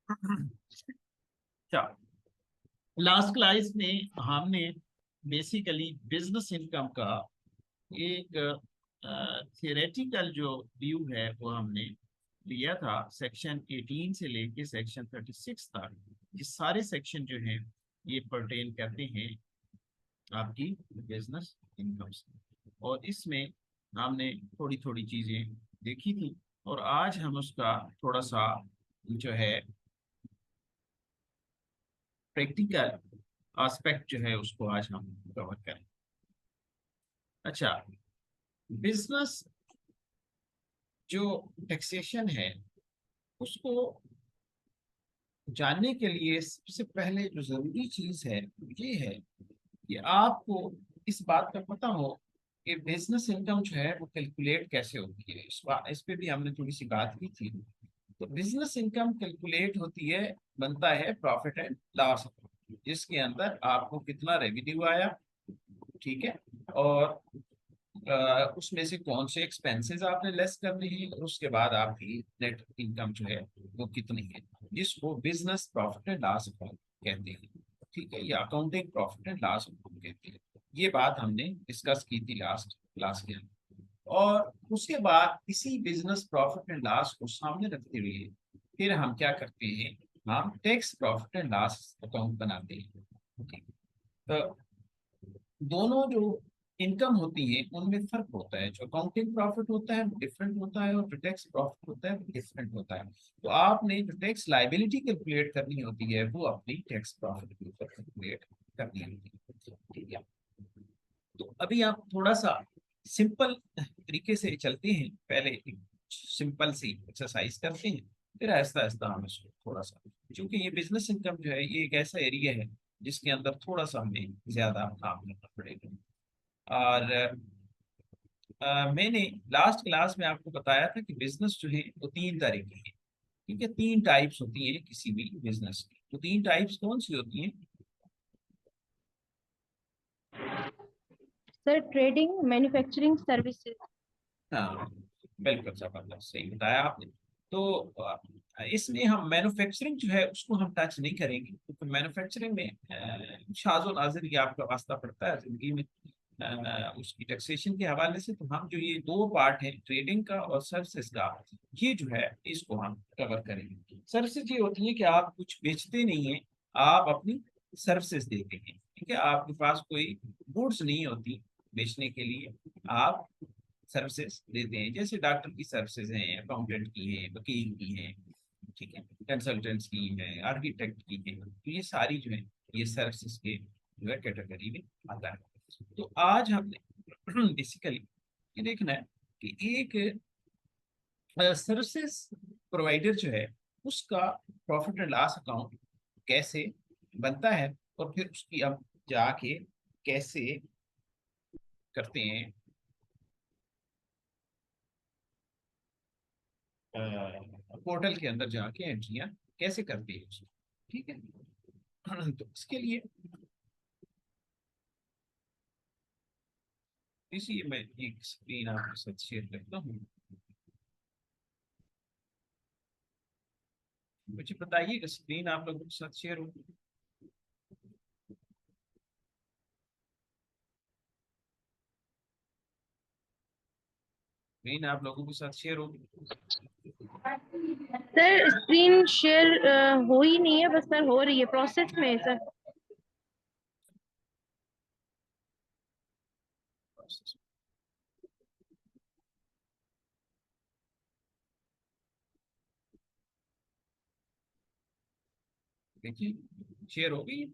अच्छा, last class में हमने बेसिकली बिजनेस इनकम का एक थियोरेटिकल जो व्यू है वो हमने लिया था। सेक्शन 18 से लेके सेक्शन 36 तक ये सारे सेक्शन जो हैं ये परटेन करते हैं आपकी बिजनेस इनकम से। और इसमें हमने थोड़ी थोड़ी चीजें देखी थी, और आज हम उसका थोड़ा सा जो है प्रैक्टिकल एस्पेक्ट जो है उसको आज हम कवर करें। अच्छा, बिजनेस जो टैक्सेशन है उसको जानने के लिए सबसे पहले जो जरूरी चीज है वो ये है कि आपको इस बात का पता हो कि बिजनेस इनकम जो है वो कैलकुलेट कैसे होती है। इस पे भी हमने थोड़ी सी बात की थी। तो बिजनेस इनकम कैलकुलेट होती है, बनता है प्रॉफिट एंड लॉस, जिसके अंदर आपको कितना रेवेन्यू आया, ठीक है, और उसमें से कौन से एक्सपेंसेस आपने लेस करने हैं, और उसके बाद आपकी नेट इनकम जो है वो कितनी है, जिसको business profit and loss account कहते हैं। ठीक है, या accounting profit and loss account कहते हैं। ये बात हमने डिस्कस की थी लास्ट क्लास के अंदर। और उसके बाद इसी बिजनेस प्रॉफिट एंड लॉस को सामने रखते हुए फिर हम क्या करते हैं, हम tax profit and loss account बनाते हैं। ठीक। तो दोनों जो इनकम होती है उनमें फर्क होता है। जो अकाउंटिंग प्रॉफिट होता है वो डिफरेंट होता है, और जो टैक्स प्रॉफिट होता है वो डिफरेंट होता है। तो आपने जो टैक्स लाइबिलिटी कैलकुलेट करनी होती है वो अपनी टैक्स प्रॉफिट के ऊपर कैलकुलेट करनी होती है। ठीक है, तो अभी आप थोड़ा सा सिंपल तरीके से चलते हैं। पहले एक सिंपल सी एक्सरसाइज करते हैं, फिर आहिस्ता आहिस्ता हम इसको थोड़ा सा, क्योंकि ये बिजनेस इनकम जो है ये एक ऐसा एरिया है जिसके अंदर थोड़ा सा हमें ज्यादा काम करना पड़ेगा। और मैंने लास्ट क्लास में आपको बताया था कि बिजनेस जो है वो तीन तरीके हैं। ठीक है, तीन टाइप्स होती हैं किसी भी बिजनेस की। तो तीन टाइप्स कौन सी होती हैं? Sir, trading, manufacturing, services. हाँ, बिल्कुल जबरदस्त, सही बताया आपने। तो इसमें हम मैन्युफैक्चरिंग जो है उसको हम टच नहीं करेंगे, क्योंकि मैन्युफैक्चरिंग में शाज़ो नाज़िर ये आपका वास्ता पड़ता है जिंदगी में उसकी टैक्सेशन के हवाले से। तो हम जो ये दो पार्ट है ट्रेडिंग का और सर्विसेज का, ये जो है इसको हम कवर करेंगे। सर्विसेज ये होती है कि आप कुछ बेचते नहीं है, आप अपनी सर्विसेज देते हैं। ठीक है, आपके पास कोई गुड्स नहीं होती बेचने के लिए, आप सर्विसेज देते हैं। जैसे डॉक्टर की सर्विसेज हैं, अकाउंटेंट की हैं, वकील की हैं, ठीक है, कंसल्टेंट्स की हैं, आर्किटेक्ट की हैं। तो ये सारी जो है ये सर्विसेज के जो है कैटेगरी में आता है। तो आज हमने बेसिकली ये देखना है कि एक सर्विसेज प्रोवाइडर जो है उसका प्रॉफिट एंड लॉस अकाउंट कैसे बनता है, और फिर उसकी हम जाके कैसे करते हैं, पोर्टल के अंदर जाके एंट्रियां कैसे करते हैं उसको। ठीक है, तो इसके लिए इसी मैं एक स्क्रीन आपके साथ शेयर करता हूँ। मुझे बताइएगा स्क्रीन आप लोगों के साथ शेयर हो? स्क्रीन आप लोगों के साथ शेयर होगी? सर, स्क्रीन शेयर हो ही नहीं है, बस सर हो रही है, प्रोसेस में है सर। देखिए शेयर हो गई।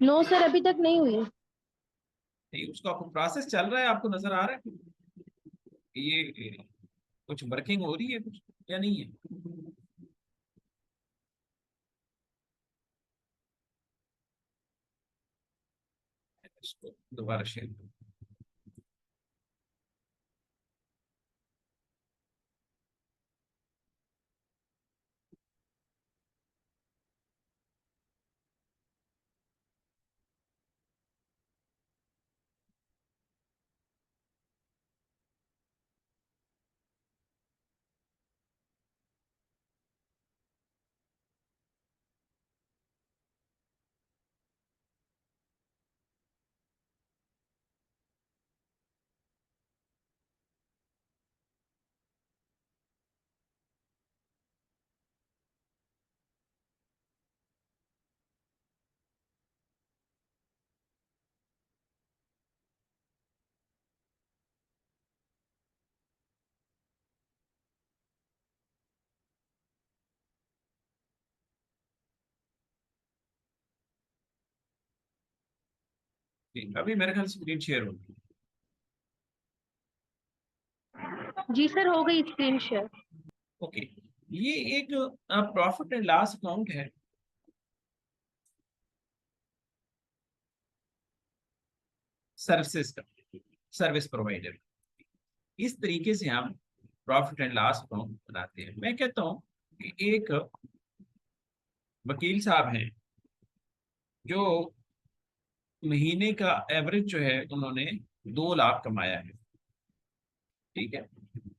नो सर, अभी तक नहीं हुई। नहीं, उसका प्रोसेस चल रहा है, आपको नजर आ रहा है कि ये कुछ वर्किंग हो रही है कुछ या नहीं है? इसको दोबारा शेयर। ठीक, अभी मेरे ख्याल से स्क्रीन शेयर होगी। जी सर, हो गई स्क्रीन शेयर। ओके, ये एक प्रॉफिट एंड लॉस अकाउंट है। सर्विसेज का, सर्विस प्रोवाइडर, इस तरीके से हम प्रॉफिट एंड लॉस अकाउंट बनाते हैं। मैं कहता हूँ कि एक वकील साहब हैं जो महीने का एवरेज जो है उन्होंने 2 लाख कमाया है। ठीक है,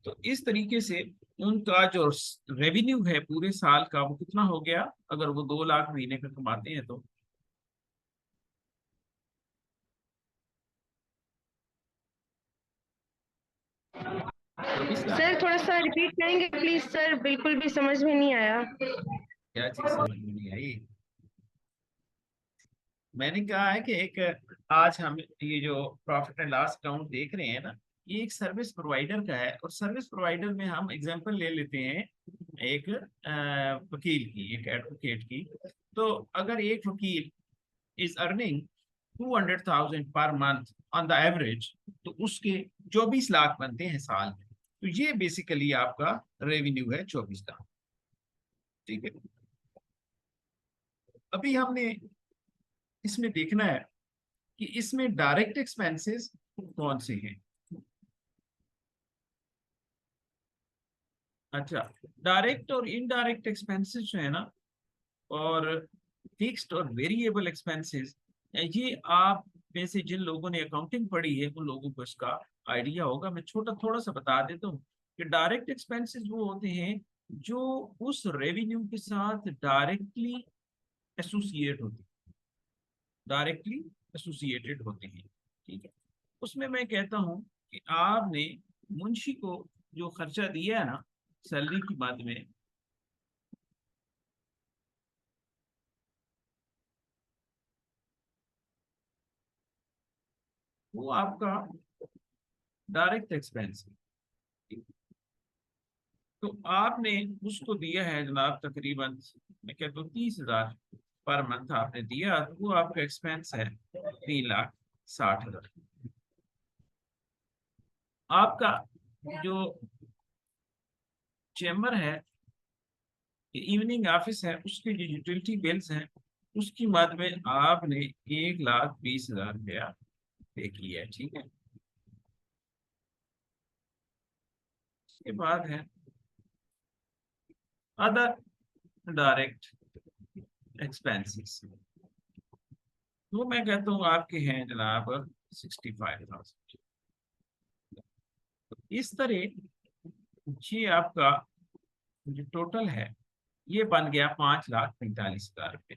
तो इस तरीके से उनका जो रेवेन्यू है पूरे साल का वो कितना हो गया, अगर वो 2 लाख महीने का कमाते हैं तो 24 लाख। सर थोड़ा सा रिपीट करेंगे प्लीज सर, बिल्कुल भी समझ में नहीं आया। क्या चीज समझ में नहीं आई? मैंने कहा है कि एक, आज हम ये जो प्रॉफिट एंड लॉस अकाउंट देख रहे हैं ना, ये एक सर्विस प्रोवाइडर का है। और सर्विस प्रोवाइडर में हम एग्जांपल ले लेते हैं एक वकील की, एक एडवोकेट की। तो अगर एक वकील is earning 200,000 per month on the average, तो उसके 24 लाख बनते हैं साल में। तो ये बेसिकली आपका रेवेन्यू है 24 लाख। ठीक है, अभी हमने इसमें देखना है कि इसमें डायरेक्ट एक्सपेंसेस कौन से हैं। अच्छा, डायरेक्ट और इनडायरेक्ट एक्सपेंसेस जो है ना, और फिक्स्ड और वेरिएबल एक्सपेंसेस, ये आप में से जिन लोगों ने अकाउंटिंग पढ़ी है उन लोगों को इसका आइडिया होगा। मैं छोटा थोड़ा सा बता देता हूँ कि डायरेक्ट एक्सपेंसेस वो होते हैं जो उस रेवेन्यू के साथ डायरेक्टली एसोसिएट होते हैं, डायरेक्टली एसोसिएटेड होते हैं। ठीक है, उसमें मैं कहता हूँ कि आपने मुंशी को जो खर्चा दिया है ना सैलरी की बात में, वो आपका डायरेक्ट एक्सपेंस है। तो आपने उसको दिया है जनाब तकरीबन, मैं कहता हूँ 30,000 पर मंथ आपने दिया, तो वो आपका एक्सपेंस है 3,60,000। आपका जो चेम्बर है, इवनिंग ऑफिस है, उसके जो यूटिलिटी बिल्स हैं उसकी मद में आपने 1,20,000 रुपया पे किया है। ठीक है, उसके बाद है अदर डायरेक्ट एक्सपेंसेस, वो मैं कहता हूँ आपके हैं जनाब 65,000। इस तरह ये आपका जो टोटल है ये बन गया 5,45,000 रुपये।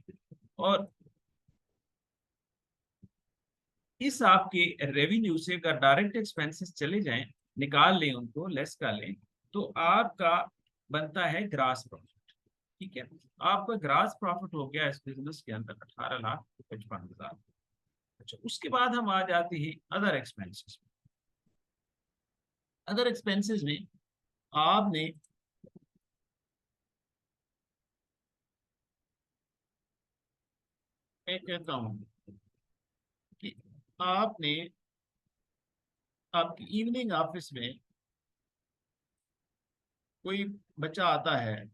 और इस आपके रेवेन्यू से अगर डायरेक्ट एक्सपेंसेस चले जाएं, निकाल लें उनको, लेस कर लें, तो आपका बनता है ग्रास प्रॉफिट। ठीक है, आपका ग्रास प्रॉफिट हो गया इस बिजनेस के अंदर 18,55,000। अच्छा, उसके बाद हम आ जाते हैं अदर एक्सपेंसेस। अदर एक्सपेंसेस में आपने, मैं कहता हूँ कि आपने आपकी इवनिंग ऑफिस में कोई बच्चा आता है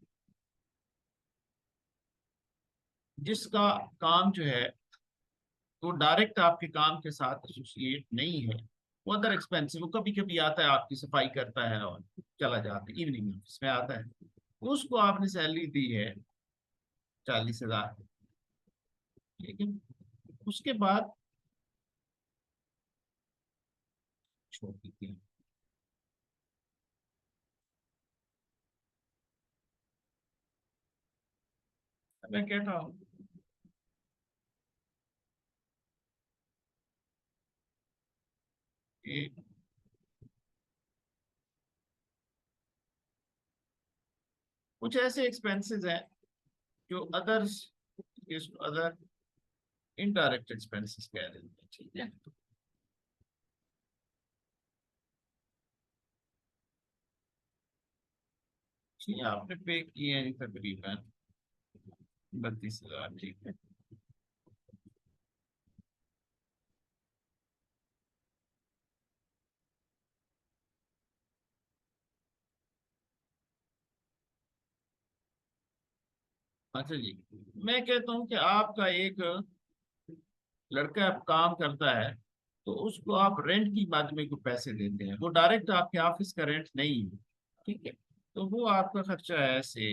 जिसका काम जो है वो डायरेक्ट आपके काम के साथ एसोसिएट नहीं है, वो अदर एक्सपेंसिव, वो कभी कभी आता है आपकी सफाई करता है और चला जाता है, इवनिंग ऑफिस में आता है, उसको आपने सैलरी दी है 40,000। ठीक है, उसके बाद छोड़ देती है। मैं कहता हूँ कि कुछ ऐसे एक्सपेंसेस हैं जो अदर्स, अदर इनडायरेक्ट एक्सपेंसेस कह देते हैं। ठीक है, जी आपने पे किए हैं तकरीबन 32,000। ठीक है, अच्छा जी, मैं कहता हूँ कि आपका एक लड़का काम करता है, तो उसको आप रेंट की बाद में को पैसे देते हैं, वो डायरेक्ट आपके ऑफिस का रेंट नहीं है, ठीक है, तो वो आपका खर्चा है से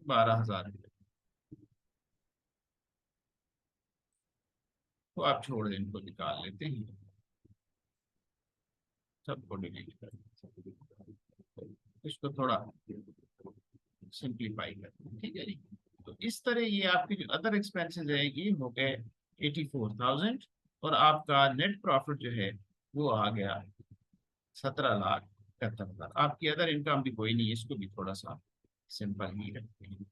12,000 रुपये, तो आप छोड़ दें, इनको निकाल लेते हैं, सबको डिलीट कर दें। इसको थोड़ा सिंप्लीफाई करते हैं, ठीक है जी। तो इस तरह ये आपके जो अदर एक्सपेंसेस है ये हो गए 84,000, और आपका नेट प्रॉफिट जो है वो आ गया 17,71,000। आपकी अदर इनकम भी कोई नहीं है, इसको भी थोड़ा सा सिंपल ही रखते हैं,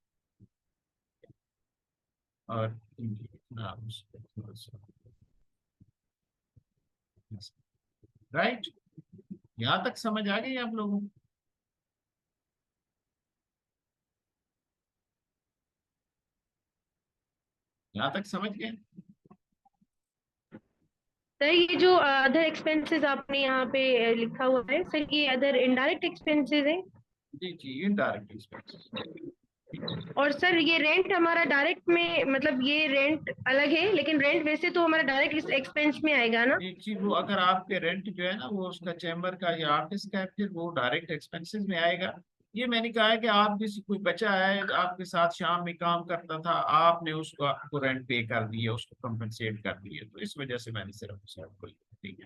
और राइट, यहाँ तक समझ आ गई आप लोगों को? यहाँ तक समझ गए? सर ये जो अदर एक्सपेंसेस आपने यहाँ पे लिखा हुआ है सर, ये अदर इनडायरेक्ट एक्सपेंसेस है। जी जी, इनडायरेक्ट एक्सपेंसेस। और सर ये रेंट हमारा डायरेक्ट में, मतलब ये रेंट अलग है, लेकिन रेंट वैसे तो हमारा डायरेक्ट इस एक्सपेंस में आएगा ना। एक चीज, वो अगर आपके रेंट जो है ना वो उसका चैम्बर का या ऑफिस का है, फिर वो डायरेक्ट एक्सपेंसेस में आएगा। ये मैंने कहा है कि आप किसी कोई बच्चा है आपके साथ शाम में काम करता था, आपने उसको आपको रेंट पे कर दिया, उसको कंपनसेट कर दिया, तो इस वजह से मैंने सिर्फ उसे आपको लिखा, ठीक है।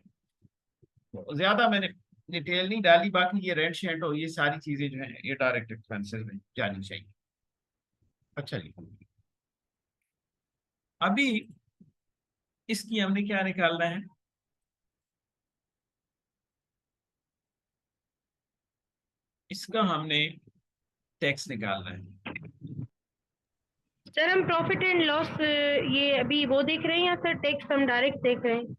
तो ज्यादा मैंने डिटेल नहीं डाली, बाकी ये रेंट शेंट और ये सारी चीजें जो है ये डायरेक्ट एक्सपेंसेस में जानी चाहिए। अच्छा जी, अभी इसकी हमने क्या निकालना है? इसका हमने टैक्स निकालना है। सर हम प्रॉफिट एंड लॉस ये अभी वो देख रहे हैं या सर टैक्स हम डायरेक्ट देख रहे हैं।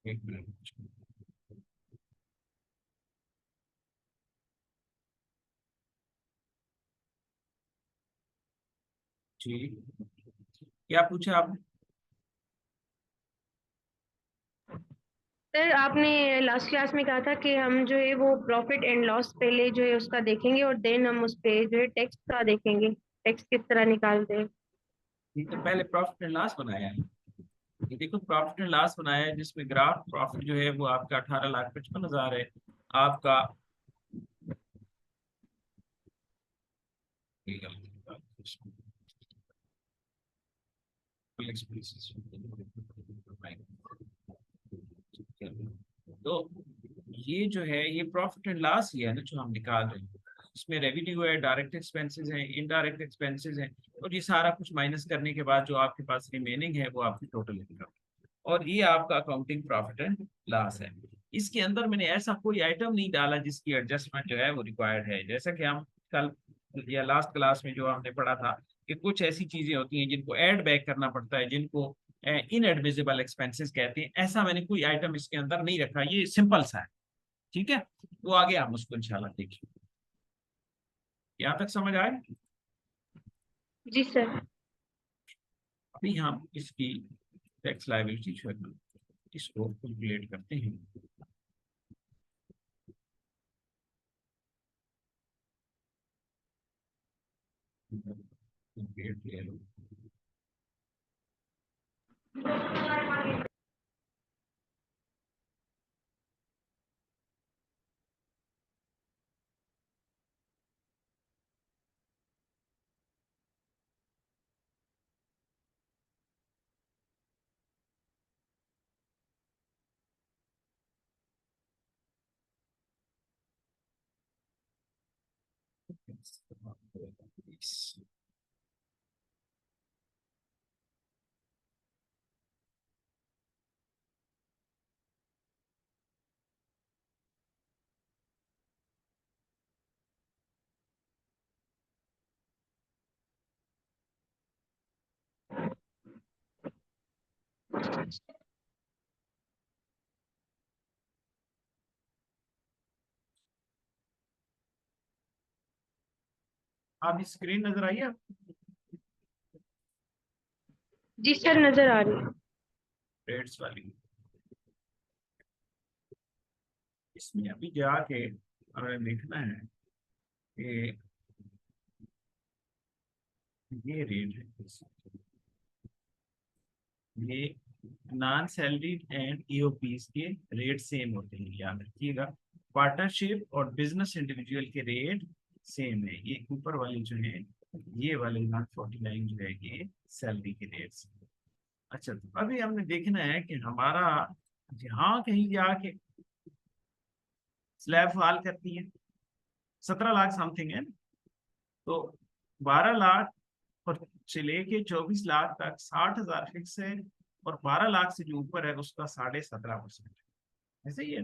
एक मिनट। जी, क्या पूछा आप? सर आपने लास्ट क्लास में कहा था कि हम जो है वो प्रॉफिट एंड लॉस पहले जो है उसका देखेंगे और देन हम उस पे जो है टैक्स का देखेंगे, टैक्स किस तरह निकालते हैं। ये तो पहले प्रॉफिट एंड लॉस बनाया है, ये देखो प्रॉफिट एंड लॉस बनाया है, जिसमें ग्राफ प्रॉफिट जो है वो आपका 18,55,000 है। आपका तो ये जो है ये प्रॉफिट एंड लॉस ही है ना जो हम निकाल रहे हैं। इसमें रेवेन्यू है, डायरेक्ट एक्सपेंसेस हैं, इनडायरेक्ट एक्सपेंसेस हैं, और ये सारा कुछ माइनस करने के बाद जो आपके पास रिमेनिंग है वो आपकी टोटल इनकम, और ये आपका अकाउंटिंग प्रॉफिट एंड लॉस है। इसके अंदर मैंने ऐसा कोई आइटम नहीं डाला जिसकी एडजस्टमेंट जो है वो रिक्वायर्ड है, जैसा कि हम कल या लास्ट क्लास में जो हमने पढ़ा था कि कुछ ऐसी चीजें होती हैं जिनको ऐड बैक करना पड़ता है, जिनको इनएडमिसिबल एक्सपेंसेस कहते हैं, ऐसा मैंने कोई आइटम इसके अंदर नहीं रखा, ये सिंपल सा है, ठीक है। वो आगे हम उसको इंशाल्लाह देखिए। यहाँ तक समझ आए? जी सर। अभी हम इसकी टैक्स लायबिलिटी जो है इसको कैलकुलेट करते हैं। आप स्क्रीन नजर आई है? जी सर नजर आ रही है। रेट्स वाली। इसमें अभी जाके हमें देखना है कि ये रेट है, ये नॉन सैलरीड एंड ईओपीज के रेट सेम होते हैं, याद रखिएगा। पार्टनरशिप और बिजनेस इंडिविजुअल के रेट सेम है। ये ऊपर वाले जो है, ये वाले 149 जो है, ये सैलरी के रेट्स। अच्छा, तो अभी हमने देखना है कि हमारा यहाँ कहीं जाके स्लैब फाल करती है 17 लाख समथिंग है, तो 12 लाख और से लेके 24 लाख तक 60,000 फिक्स है, और 12 लाख से जो ऊपर है उसका 17.5% ऐसे ही है।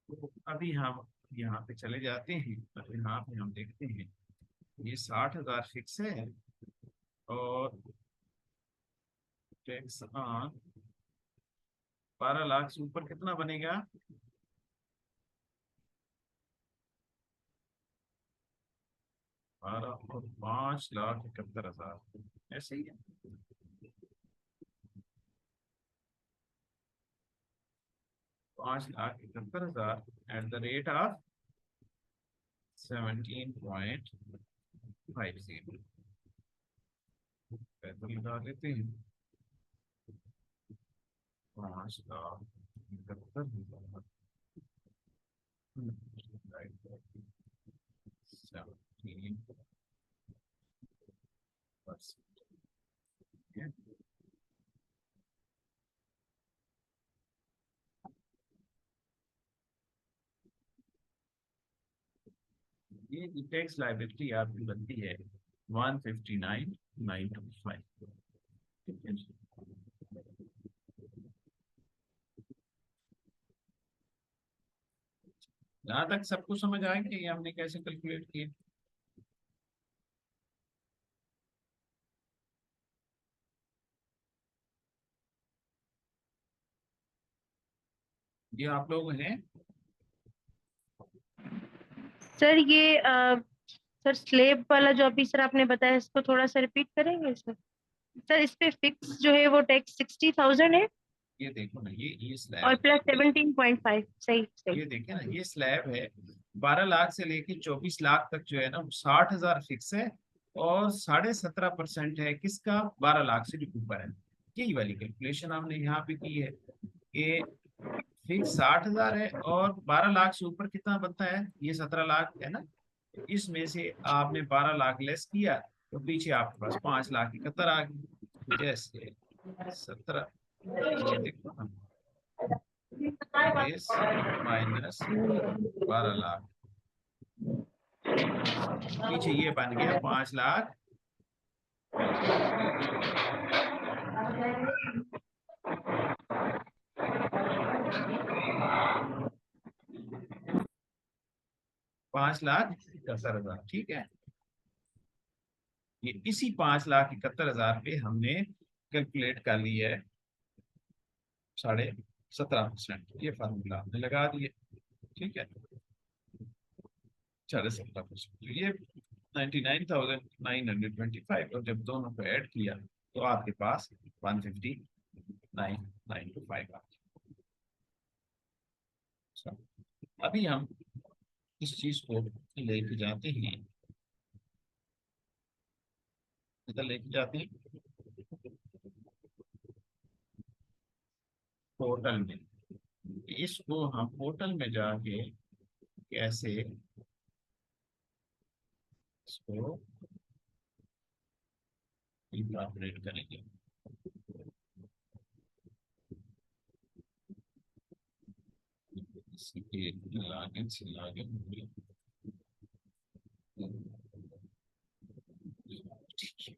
तो अभी हम यहाँ पे चले जाते हैं, तो यहाँ पे हम देखते हैं ये 60,000 फिक्स है, और टैक्स ऑन 12 लाख से ऊपर कितना बनेगा, 12 और 5,71,000 ऐसे ही है। 5,71,000 एट द रेट ऑफ 17.50 पैदल लगा लेते हैं। 5,71,000 17%। ये टैक्स लाइबिलिटी आपकी बनती है 159,925। ठीक है जी। यहाँ तक सबको समझ आए कि ये हमने कैसे कैलकुलेट किए। ये आप लोग हैं। सर ये सर स्लेब वाला जो अभी सर आपने बताया, इसको थोड़ा सा रिपीट करेंगे सर? सर इस पे फिक्स जो है वो टैक्स 60,000 है, ये देखो ना, ये और स्लैब प्लस 17.5। सही सही। ये देखिए ना, ये स्लैब है 12 लाख से लेके 24 लाख तक जो है ना, 60,000 फिक्स है, और 17.5% है किसका, 12 लाख से जो ऊपर है। यही वाली कैलकुलेशन हमने यहाँ पे की है कि फिक्स 60,000 है, और 12 लाख से ऊपर कितना बनता है, ये 17 लाख है ना। इसमें से आपने 12 लाख लेस किया, तो पीछे आपके पास 5,71,000 आ गई। जैसे 17, ये देखो ना, इस माइनस 12 लाख, पीछे ये बन गया 5,00,000। 5,71,000, ठीक है। ये इसी 5,71,000 पे हमने कैलकुलेट कर लिया है 17.5%, ये फार्मूला हमने लगा दिए। ठीक है, 17.5%, तो ये 99,925, और जब दोनों को ऐड किया तो आपके पास 159,925 आ गया। अभी हम इस चीज को लेके जाते हैं, इधर लेके जाते हैं पोर्टल में। इसको हम पोर्टल में जाके कैसे इसको इंकॉर्पोरेट करेंगे। इसके लॉगिन से लॉगिन ठीक है।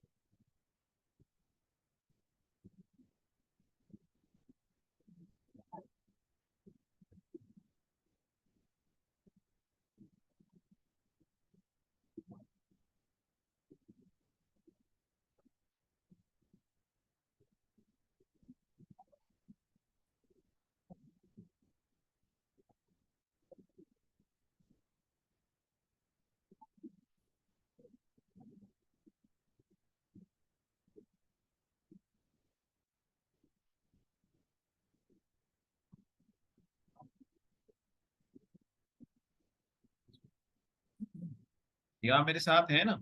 यहाँ मेरे साथ है ना?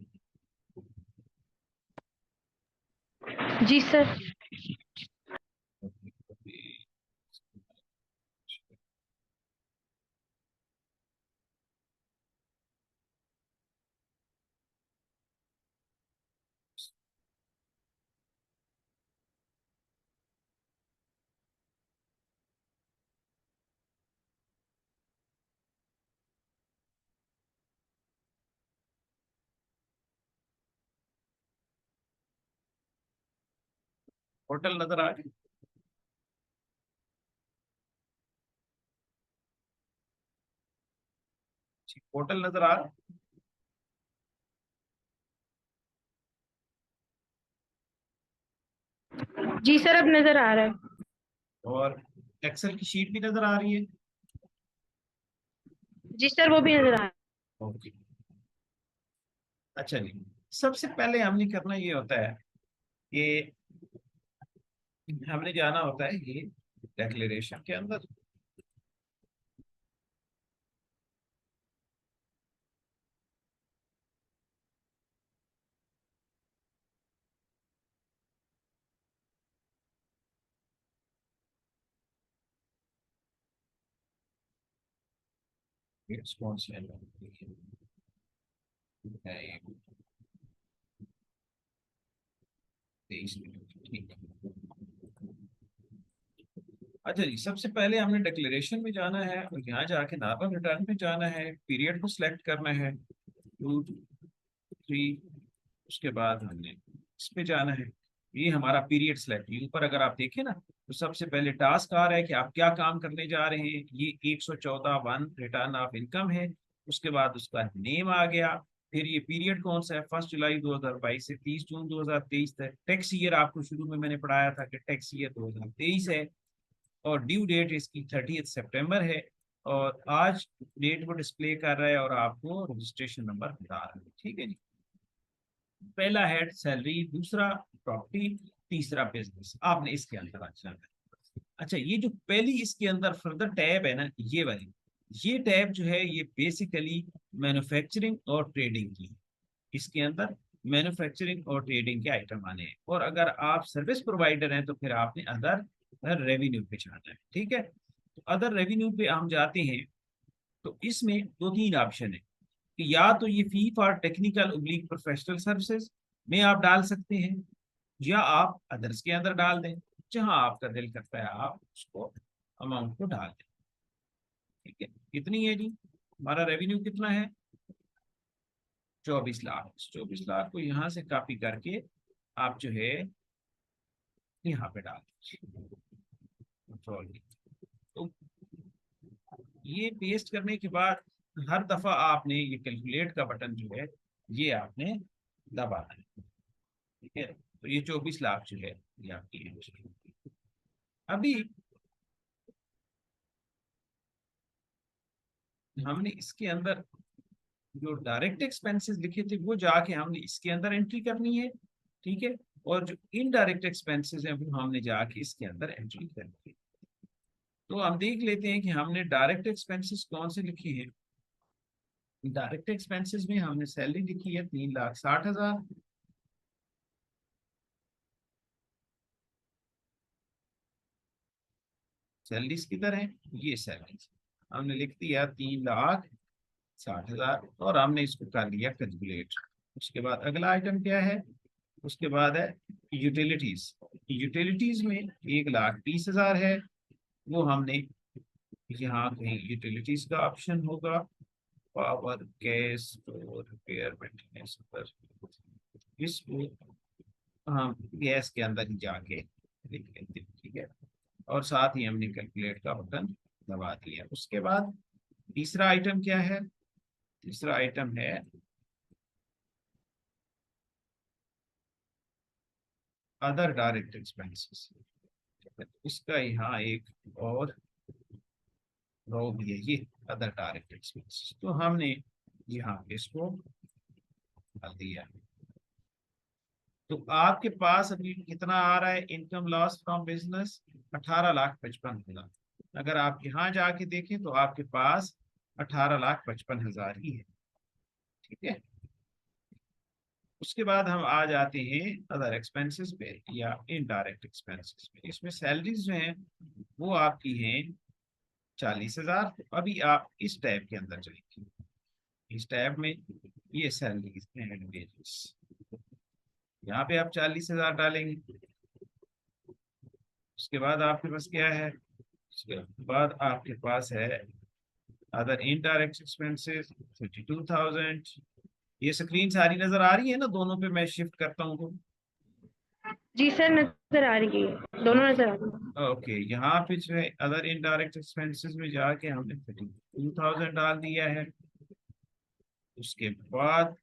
जी सर। होटल नजर आ रही? होटल नजर आ रहा? जी सर, अब नजर आ रहा है। और एक्सेल की शीट भी नजर आ रही है? जी सर, वो भी नजर आ रहा ओके। अच्छा जी, सबसे पहले हमने करना ये होता है कि हमने जाना होता है ये डिक्लेरेशन के अंदर। रिस्पॉन्स है 23 मिनट, ठीक है। अच्छा जी, सबसे पहले हमने डिक्लेरेशन में जाना है और यहाँ जाके नॉर्मल रिटर्न में जाना है, पीरियड को सिलेक्ट करना है, 2 3। उसके बाद हमने इस पे जाना है, ये हमारा पीरियड सिलेक्ट। ये ऊपर अगर आप देखें ना, तो सबसे पहले टास्क आ रहा है कि आप क्या काम करने जा रहे हैं। ये 114 रिटर्न ऑफ इनकम है। उसके बाद उसका नेम आ गया। फिर ये पीरियड कौन सा है, 1 जुलाई 2022 से 30 जून 2023 तक। टैक्स ईयर आपको शुरू में मैंने पढ़ाया था कि टैक्स ईयर 2023 है। और ड्यू डेट इसकी 30 सितंबर है। और आज डेट को डिस्प्ले कर रहा है और आपको रजिस्ट्रेशन नंबर बता रहा है, ठीक है जी। पहला हेड सैलरी, दूसरा प्रॉपर्टी, तीसरा बिजनेस, आपने इसके अंदर अच्छा है। अच्छा, ये जो पहली इसके अंदर फर्दर टैब है ना, ये वाली, ये टैब जो है ये बेसिकली मैन्युफैक्चरिंग और ट्रेडिंग की। इसके अंदर मैन्युफैक्चरिंग और ट्रेडिंग के आइटम आने हैं। और अगर आप सर्विस प्रोवाइडर हैं तो फिर आपने अदर रेवेन्यू पे जाना है, ठीक है। तो अदर रेवेन्यू पे हम जाते हैं, तो इसमें दो तीन ऑप्शन है कि या तो ये fee for technical oblique professional services में आप डाल सकते हैं, या आप अदर्स के अंदर डाल दें। जहां आपका दिल करता है आप उसको अमाउंट को डाल दें, ठीक है। कितनी है जी, हमारा रेवेन्यू कितना है? 24 लाख। 24 लाख को यहाँ से कॉपी करके आप जो है यहाँ पे डाल दीजिए, कंट्रोल। तो ये पेस्ट करने के बाद हर दफा आपने ये कैलकुलेट का बटन जो है ये आपने दबाना है, ठीक है। तो ये 24 लाख जो है ये आपकी एंट्री होगी। अभी हमने इसके अंदर जो डायरेक्ट एक्सपेंसेस लिखे थे वो जाके हमने इसके अंदर एंट्री करनी है, ठीक है। और जो इनडायरेक्ट एक्सपेंसेस हैं वो हमने जाके इसके अंदर एंट्री करनी है। तो हम देख लेते हैं कि हमने डायरेक्ट एक्सपेंसेस कौन से लिखे हैं। डायरेक्ट एक्सपेंसेस में हमने सैलरी लिखी है 3,60,000। सैलरीज किधर है, ये सैलरीज हमने लिख दिया 3,60,000 और हमने इसको कर लिया कैलकुलेट। उसके बाद अगला आइटम क्या है, उसके बाद है यूटिलिटीज। यूटिलिटीज में 1,30,000 है। वो हमने यहाँ कहीं यूटिलिटीज का ऑप्शन होगा, पावर, गैस और रिपेयर मेंटेनेंस पर, इसको हम गैस के अंदर ही जाके लिख लेते हैं, ठीक है। और साथ ही हमने कैलकुलेट का बटन दबा दिया। उसके बाद तीसरा आइटम क्या है, तीसरा आइटम है अदर डायरेक्ट एक्सपेंसेस। इसका यहाँ एक और रो भी है, ये अदर डायरेक्ट एक्सपेंसेस। तो हमने यहाँ पे इसको डाल दिया। तो आपके पास अभी कितना आ रहा है इनकम लॉस फ्रॉम बिजनेस, 18,55,000। अगर आप यहाँ जाके देखें तो आपके पास 18,55,000 ही है, ठीक है। उसके बाद हम आ जाते हैं अदर एक्सपेंसेस पे या इनडायरेक्ट एक्सपेंसेस पे। इसमें सैलरीज जो हैं वो आपकी हैं 40,000। अभी आप इस टैब के अंदर जाएंगे, इस टैब में ये सैलरीज एंड वेजेस, यहाँ पे आप 40,000 डालेंगे। उसके बाद आपके पास क्या है, उसके बाद आपके पास है अदर इनडायरेक्ट एक्सपेंसेस 32,000। ये स्क्रीन सारी नजर आ रही है ना, दोनों पे मैं शिफ्ट करता हूँ तो। जी सर, नजर आ रही है, दोनों ओके नजर आ रही है। ओके, यहाँ पे जो है अदर इनडायरेक्ट एक्सपेंसेस में जाके हमने 32,000 डाल दिया है। उसके बाद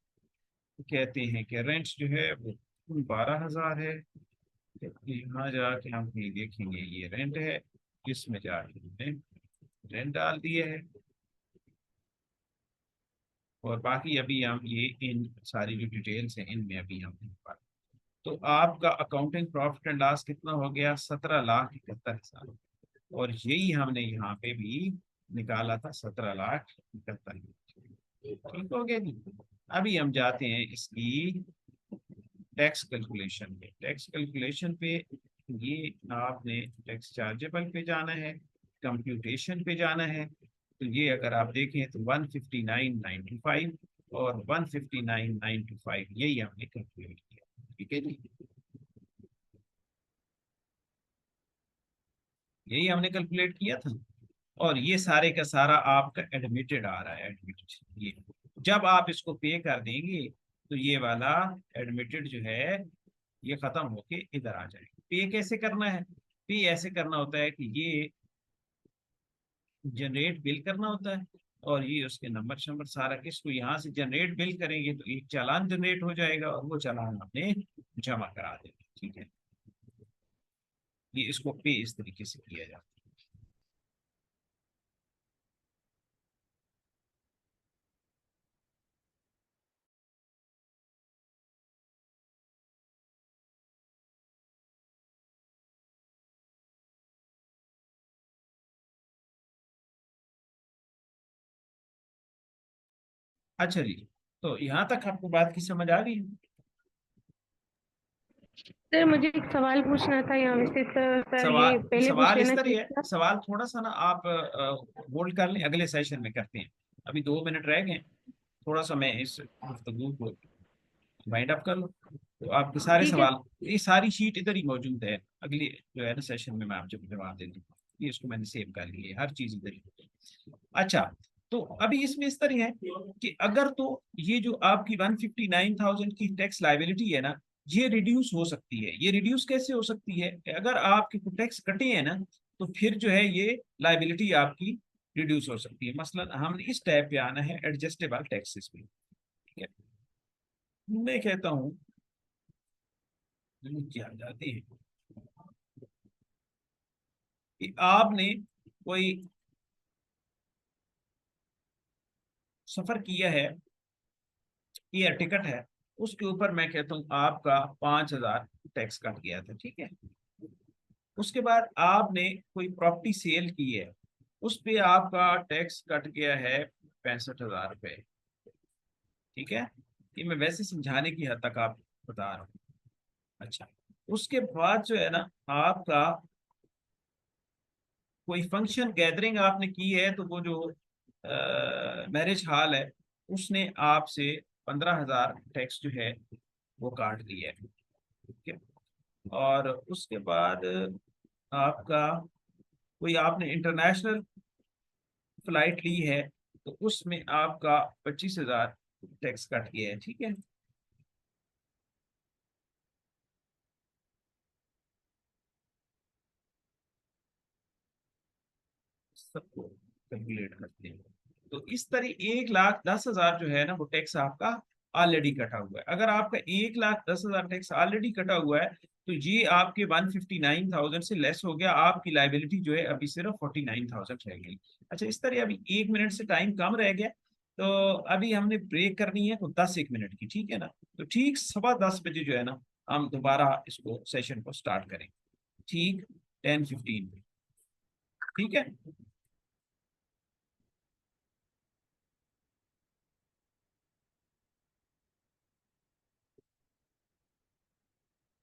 कहते हैं कि रेंट जो है वो 12,000 है। तो यहाँ जाके हम कहीं देखेंगे ये रेंट है, इसमें जाके हमने रेंट डाल दिए है। और बाकी अभी हम ये इन सारी जो डिटेल्स हैं इनमें अभी हम नहीं पा। तो आपका अकाउंटिंग प्रॉफिट एंड लॉस कितना हो गया, 17,71,000। और यही हमने यहाँ पे भी निकाला था, 17,71,000। ठीक हो गया जी। अभी हम जाते हैं इसकी टैक्स कैलकुलेशन पे। टैक्स कैलकुलेशन पे ये आपने टैक्स चार्जेबल पे जाना है, कंप्यूटेशन पे जाना है। तो ये अगर आप देखें तो 159,95 और 159,95 यही हमने कैलकुलेट किया। ठीक है जी, यही हमने कैलकुलेट किया था। और ये सारे का सारा आपका एडमिटेड आ रहा है, एडमिटेड। ये जब आप इसको पे कर देंगे तो ये वाला एडमिटेड जो है ये खत्म होके इधर आ जाएगा। पे कैसे करना है, पे ऐसे करना होता है कि ये जनरेट बिल करना होता है, और ये उसके नंबर शंबर सारा किसको यहाँ से जनरेट बिल करेंगे तो एक चालान जनरेट हो जाएगा और वो चालान आपने जमा करा देना। ठीक है, ये इसको पे इस तरीके से किया जाता है। अच्छा जी, तो यहाँ तक आपको बात की समझ आ गई। सर मुझे एक सवाल पूछना था यहाँ से, सर ये सवाल पहले पूछ सवाल इस लेना तरह चाहिए है, था। सवाल थोड़ा सा ना आप होल्ड कर लें, अगले सेशन में करते हैं। अभी 2 मिनट रह गए, थोड़ा सा मैं इस गुफ्तगू को वाइंड अप कर लूँ। तो आपके सारे ठीक है। सवाल, ये सारी शीट इधर ही मौजूद है, अगली जो है ना सेशन में मैं आपको जवाब दे दूँ। ये इसको मैंने सेव कर लिया है, हर चीज इधर ही है। अच्छा, तो अभी इसमें इस तरह है कि अगर तो ये जो आपकी 159,000 की टैक्स लाइबिलिटी है ना, ये रिड्यूस हो सकती है। ये रिड्यूस कैसे हो सकती है कि अगर आपके टैक्स कटे हैं ना, तो फिर जो है ये लाइबिलिटी आपकी रिड्यूस हो सकती है। मसलन हमने इस टैब पे आना है एडजस्टेबल टैक्सेस पे। ठीक है, मैं कहता हूँ क्या जाते हैं कि आपने कोई सफर किया है, एयर टिकट है, उसके ऊपर मैं कहता हूँ आपका 5,000 टैक्स कट गया था। ठीक है, उसके बाद आपने कोई प्रॉपर्टी सेल की है, उस पे आपका टैक्स कट गया है 65,000 रुपये। ठीक है, ये मैं वैसे समझाने की हद तक आप बता रहा हूँ। अच्छा, उसके बाद जो है ना आपका कोई फंक्शन गैदरिंग आपने की है, तो वो जो मैरिज हॉल है उसने आपसे 15,000 टैक्स जो है वो काट लिया है। ठीक है, और उसके बाद आपका कोई आपने इंटरनेशनल फ्लाइट ली है, तो उसमें आपका 25,000 टैक्स कट गया है। ठीक है, सबको कैलकुलेट करते हैं। तो इस तरह 1,10,000 जो है ना वो टैक्स आपका ऑलरेडी कटा हुआ है। अगर आपका 1,10,000 टैक्स ऑलरेडी कटा हुआ है तो ये आपके 159,000 से लेस हो गया, आपकी लाइबिलिटी जो है अभी सिर्फ 49,000 रह गई। अच्छा, इस तरह अभी 1 मिनट से टाइम कम रह गया, तो अभी हमने ब्रेक करनी है, तो 10 1 मिनट की। ठीक है ना, तो ठीक 10:15 जो है ना हम दोबारा इसको सेशन को स्टार्ट करें, ठीक 10:15 पे। ठीक है।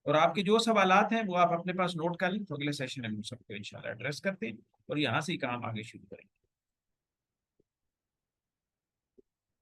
और आपके जो सवालात हैं वो आप अपने पास नोट कर लें, तो अगले सेशन में हम सबको इंशाल्लाह एड्रेस करते हैं और यहाँ से ही काम आगे शुरू करेंगे।